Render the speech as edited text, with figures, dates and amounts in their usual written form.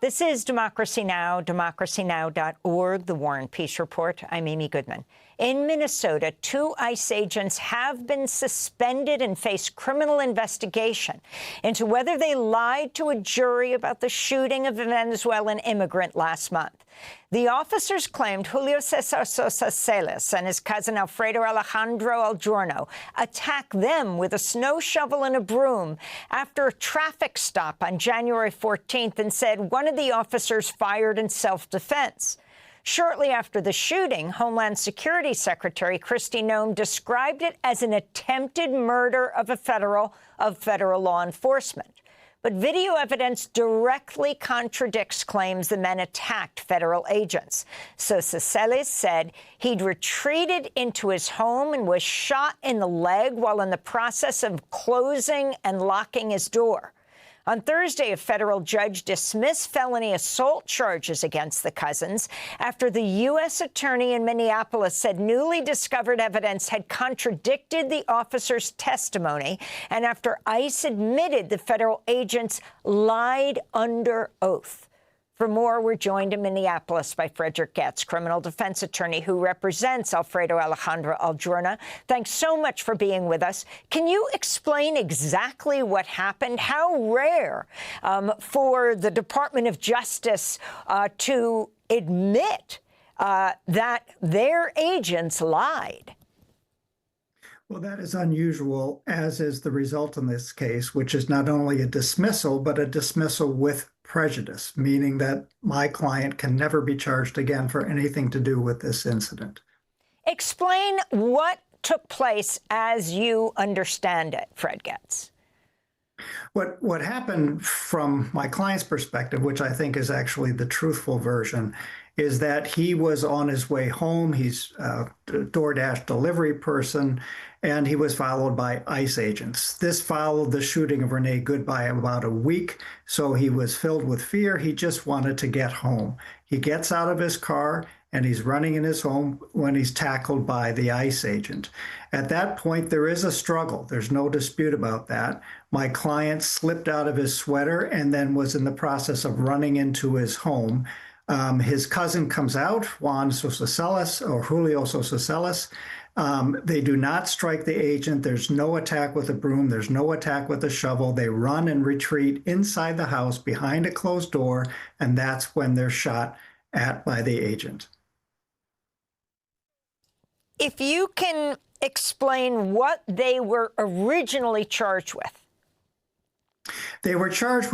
This is Democracy Now!, democracynow.org, The War and Peace Report. I'm Amy Goodman. In Minnesota, 2 ICE agents have been suspended and face criminal investigation into whether they lied to a jury about the shooting of a Venezuelan immigrant last month. The officers claimed Julio Cesar Sosa Celis and his cousin Alfredo Alejandro Algiorno attacked them with a snow shovel and a broom after a traffic stop on January 14th and said one of the officers fired in self-defense. Shortly after the shooting, Homeland Security Secretary Kristi Noem described it as an attempted murder of federal law enforcement. But video evidence directly contradicts claims the men attacked federal agents. Sosa Celis said he'd retreated into his home and was shot in the leg while in the process of closing and locking his door. On Thursday, a federal judge dismissed felony assault charges against the cousins after the U.S. attorney in Minneapolis said newly discovered evidence had contradicted the officer's testimony and after ICE admitted the federal agents lied under oath. For more, we're joined in Minneapolis by Frederick Getz, criminal defense attorney who represents Alfredo Alejandro Algiorno. Thanks so much for being with us. Can you explain exactly what happened? How rare for the Department of Justice to admit that their agents lied? Well, that is unusual, as is the result in this case, which is not only a dismissal, but a dismissal with prejudice, meaning that my client can never be charged again for anything to do with this incident. Explain what took place as you understand it, Fred Getz. What happened from my client's perspective, which I think is actually the truthful version, is that he was on his way home. He's a DoorDash delivery person, and he was followed by ICE agents. This followed the shooting of Renee Good by about a week, so he was filled with fear. He just wanted to get home. He gets out of his car, and he's running in his home when he's tackled by the ICE agent. At that point, there is a struggle. There's no dispute about that. My client slipped out of his sweater and then was in the process of running into his home. His cousin comes out, Juan Sosa Celis, or Julio Sosa Celis. They do not strike the agent. There's no attack with a broom. There's no attack with a shovel. They run and retreat inside the house behind a closed door, and that's when they're shot at by the agent. If you can explain what they were originally charged with. They were charged with